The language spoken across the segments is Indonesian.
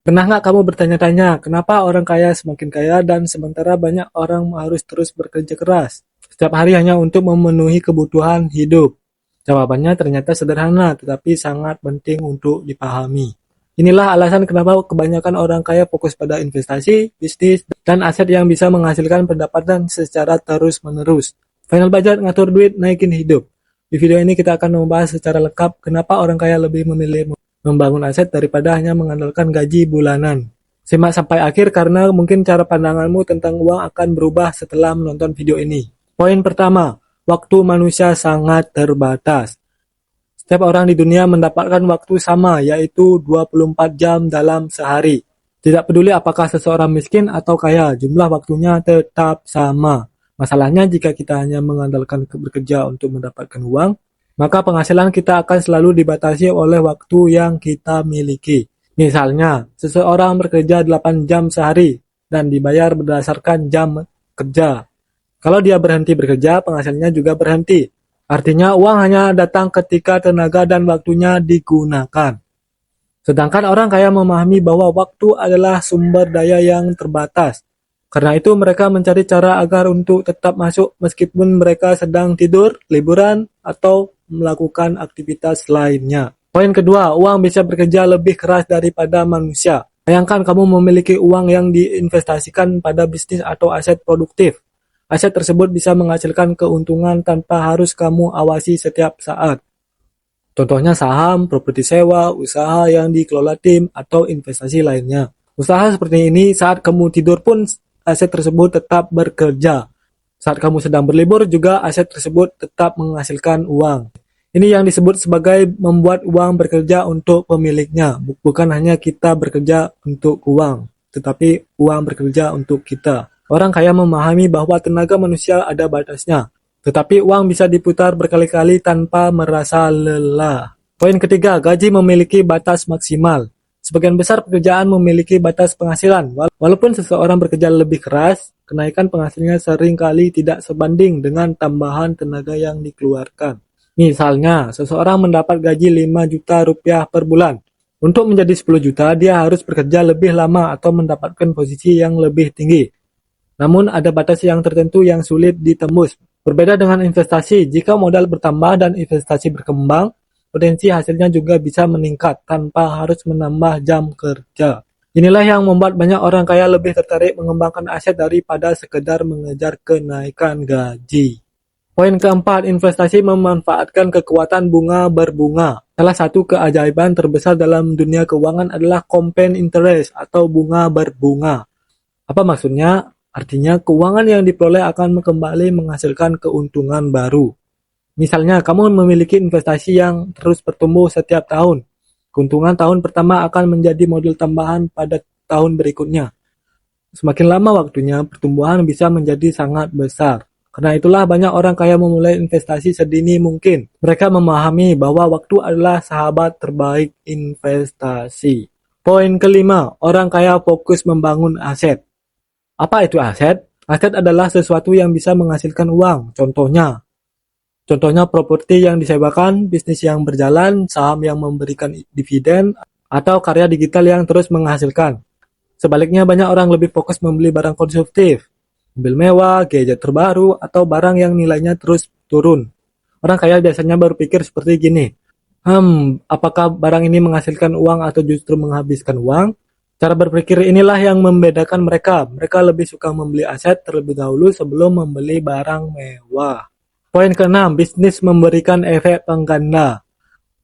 Pernah nggak kamu bertanya-tanya, kenapa orang kaya semakin kaya dan sementara banyak orang harus terus bekerja keras setiap hari hanya untuk memenuhi kebutuhan hidup? Jawabannya ternyata sederhana, tetapi sangat penting untuk dipahami. Inilah alasan kenapa kebanyakan orang kaya fokus pada investasi, bisnis, dan aset yang bisa menghasilkan pendapatan secara terus-menerus. Final budget ngatur duit, naikin hidup. Di video ini kita akan membahas secara lengkap kenapa orang kaya lebih memilih membangun aset daripada hanya mengandalkan gaji bulanan. Simak sampai akhir karena mungkin cara pandanganmu tentang uang akan berubah setelah menonton video ini. Poin pertama, waktu manusia sangat terbatas. Setiap orang di dunia mendapatkan waktu sama, yaitu 24 jam dalam sehari. Tidak peduli apakah seseorang miskin atau kaya, jumlah waktunya tetap sama. Masalahnya jika kita hanya mengandalkan bekerja untuk mendapatkan uang, maka penghasilan kita akan selalu dibatasi oleh waktu yang kita miliki. Misalnya, seseorang bekerja 8 jam sehari dan dibayar berdasarkan jam kerja. Kalau dia berhenti bekerja, penghasilannya juga berhenti. Artinya uang hanya datang ketika tenaga dan waktunya digunakan. Sedangkan orang kaya memahami bahwa waktu adalah sumber daya yang terbatas. Karena itu mereka mencari cara agar untuk tetap masuk meskipun mereka sedang tidur, liburan, atau melakukan aktivitas lainnya. Poin kedua, uang bisa bekerja lebih keras daripada manusia. Bayangkan kamu memiliki uang yang diinvestasikan pada bisnis atau aset produktif. Aset tersebut bisa menghasilkan keuntungan tanpa harus kamu awasi setiap saat. Contohnya saham, properti sewa, usaha yang dikelola tim, atau investasi lainnya. Usaha seperti ini saat kamu tidur pun aset tersebut tetap bekerja. Saat kamu sedang berlibur juga aset tersebut tetap menghasilkan uang. Ini yang disebut sebagai membuat uang bekerja untuk pemiliknya. Bukan hanya kita bekerja untuk uang, tetapi uang bekerja untuk kita. Orang kaya memahami bahwa tenaga manusia ada batasnya, tetapi uang bisa diputar berkali-kali tanpa merasa lelah. Poin ketiga, gaji memiliki batas maksimal. Sebagian besar pekerjaan memiliki batas penghasilan. Walaupun seseorang bekerja lebih keras, kenaikan penghasilannya seringkali tidak sebanding dengan tambahan tenaga yang dikeluarkan. Misalnya, seseorang mendapat gaji 5 juta rupiah per bulan. Untuk menjadi 10 juta, dia harus bekerja lebih lama atau mendapatkan posisi yang lebih tinggi. Namun ada batas yang tertentu yang sulit ditembus. Berbeda dengan investasi, jika modal bertambah dan investasi berkembang, potensi hasilnya juga bisa meningkat tanpa harus menambah jam kerja. Inilah yang membuat banyak orang kaya lebih tertarik mengembangkan aset daripada sekedar mengejar kenaikan gaji. Poin keempat, investasi memanfaatkan kekuatan bunga berbunga. Salah satu keajaiban terbesar dalam dunia keuangan adalah compound interest atau bunga berbunga. Apa maksudnya? Artinya keuangan yang diperoleh akan kembali menghasilkan keuntungan baru. Misalnya, kamu memiliki investasi yang terus bertumbuh setiap tahun. Keuntungan tahun pertama akan menjadi modal tambahan pada tahun berikutnya. Semakin lama waktunya, pertumbuhan bisa menjadi sangat besar. Karena itulah banyak orang kaya memulai investasi sedini mungkin. Mereka memahami bahwa waktu adalah sahabat terbaik investasi. Poin kelima, orang kaya fokus membangun aset. Apa itu aset? Aset adalah sesuatu yang bisa menghasilkan uang. Contohnya properti yang disewakan, bisnis yang berjalan, saham yang memberikan dividen, atau karya digital yang terus menghasilkan. Sebaliknya banyak orang lebih fokus membeli barang konsumtif, mobil mewah, gadget terbaru, atau barang yang nilainya terus turun. Orang kaya biasanya berpikir seperti gini, apakah barang ini menghasilkan uang atau justru menghabiskan uang? Cara berpikir inilah yang membedakan mereka. Mereka lebih suka membeli aset terlebih dahulu sebelum membeli barang mewah. Poin keenam, bisnis memberikan efek pengganda.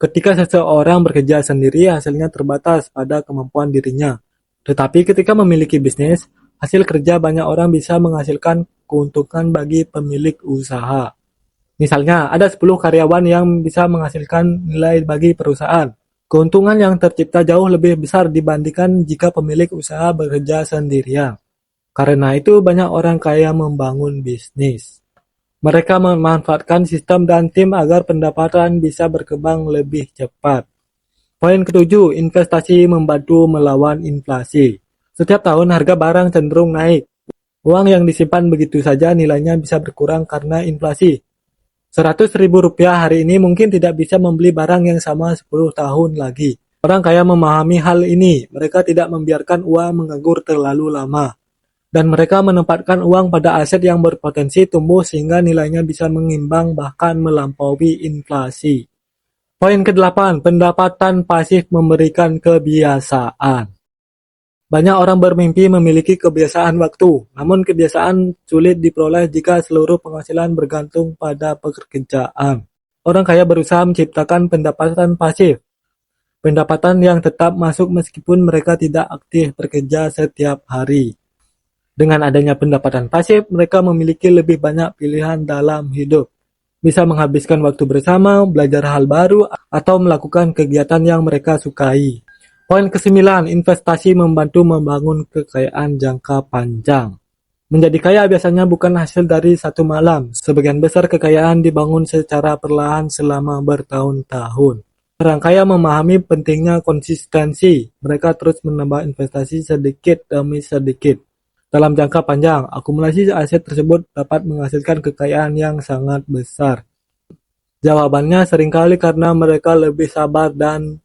Ketika seseorang bekerja sendiri, hasilnya terbatas pada kemampuan dirinya. Tetapi ketika memiliki bisnis, hasil kerja banyak orang bisa menghasilkan keuntungan bagi pemilik usaha. Misalnya, ada 10 karyawan yang bisa menghasilkan nilai bagi perusahaan. Keuntungan yang tercipta jauh lebih besar dibandingkan jika pemilik usaha bekerja sendirian. Karena itu banyak orang kaya membangun bisnis. Mereka memanfaatkan sistem dan tim agar pendapatan bisa berkembang lebih cepat. Poin ketujuh, investasi membantu melawan inflasi. Setiap tahun harga barang cenderung naik. Uang yang disimpan begitu saja nilainya bisa berkurang karena inflasi. 100 ribu rupiah hari ini mungkin tidak bisa membeli barang yang sama 10 tahun lagi. Orang kaya memahami hal ini, mereka tidak membiarkan uang menganggur terlalu lama. Dan mereka menempatkan uang pada aset yang berpotensi tumbuh sehingga nilainya bisa mengimbang bahkan melampaui inflasi. Poin ke-8, pendapatan pasif memberikan kebiasaan. Banyak orang bermimpi memiliki kebiasaan waktu, namun kebiasaan sulit diperoleh jika seluruh penghasilan bergantung pada pekerjaan. Orang kaya berusaha menciptakan pendapatan pasif, pendapatan yang tetap masuk meskipun mereka tidak aktif bekerja setiap hari. Dengan adanya pendapatan pasif, mereka memiliki lebih banyak pilihan dalam hidup. Bisa menghabiskan waktu bersama, belajar hal baru, atau melakukan kegiatan yang mereka sukai. Poin ke-9, investasi membantu membangun kekayaan jangka panjang. Menjadi kaya biasanya bukan hasil dari satu malam. Sebagian besar kekayaan dibangun secara perlahan selama bertahun-tahun. Orang kaya memahami pentingnya konsistensi. Mereka terus menambah investasi sedikit demi sedikit. Dalam jangka panjang, akumulasi aset tersebut dapat menghasilkan kekayaan yang sangat besar. Jawabannya seringkali karena mereka lebih sabar dan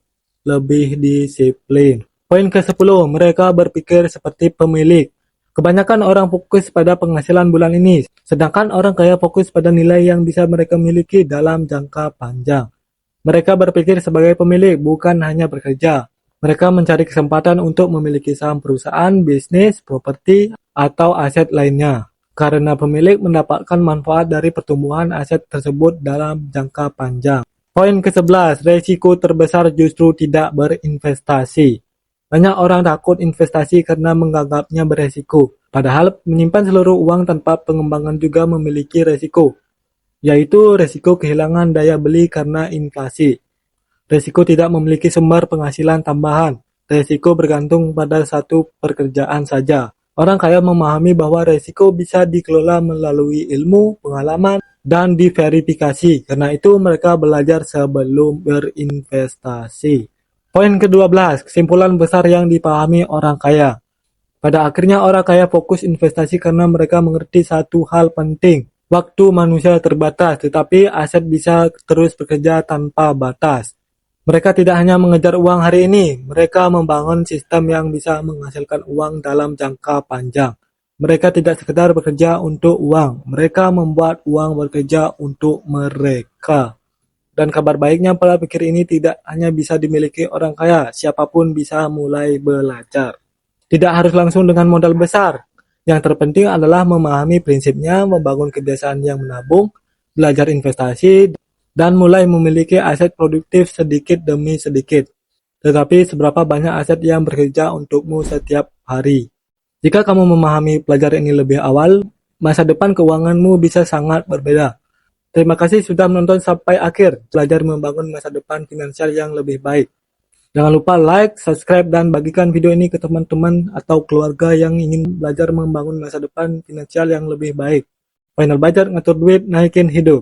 lebih disiplin. Poin ke-10, mereka berpikir seperti pemilik. Kebanyakan orang fokus pada penghasilan bulan ini, sedangkan orang kaya fokus pada nilai yang bisa mereka miliki dalam jangka panjang. Mereka berpikir sebagai pemilik, bukan hanya bekerja. Mereka mencari kesempatan untuk memiliki saham perusahaan, bisnis, properti, atau aset lainnya. Karena pemilik mendapatkan manfaat dari pertumbuhan aset tersebut dalam jangka panjang. Poin ke-11, resiko terbesar justru tidak berinvestasi. Banyak orang takut investasi karena menganggapnya beresiko. Padahal menyimpan seluruh uang tanpa pengembangan juga memiliki resiko, yaitu resiko kehilangan daya beli karena inflasi. Resiko tidak memiliki sumber penghasilan tambahan. Resiko bergantung pada satu pekerjaan saja. Orang kaya memahami bahwa resiko bisa dikelola melalui ilmu, pengalaman, dan diverifikasi. Karena itu mereka belajar sebelum berinvestasi. Poin ke-12, kesimpulan besar yang dipahami orang kaya. Pada akhirnya orang kaya fokus investasi karena mereka mengerti satu hal penting. Waktu manusia terbatas, tetapi aset bisa terus bekerja tanpa batas. Mereka tidak hanya mengejar uang hari ini, mereka membangun sistem yang bisa menghasilkan uang dalam jangka panjang. Mereka tidak sekedar bekerja untuk uang, mereka membuat uang bekerja untuk mereka. Dan kabar baiknya, pola pikir ini tidak hanya bisa dimiliki orang kaya, siapapun bisa mulai belajar. Tidak harus langsung dengan modal besar. Yang terpenting adalah memahami prinsipnya, membangun kebiasaan yang menabung, belajar investasi, dan mulai memiliki aset produktif sedikit demi sedikit. Tetapi seberapa banyak aset yang bekerja untukmu setiap hari? Jika kamu memahami pelajaran ini lebih awal, masa depan keuanganmu bisa sangat berbeda. Terima kasih sudah menonton sampai akhir. Belajar membangun masa depan finansial yang lebih baik. Jangan lupa like, subscribe, dan bagikan video ini ke teman-teman atau keluarga yang ingin belajar membangun masa depan finansial yang lebih baik. Final budget, ngatur duit, naikin hidup.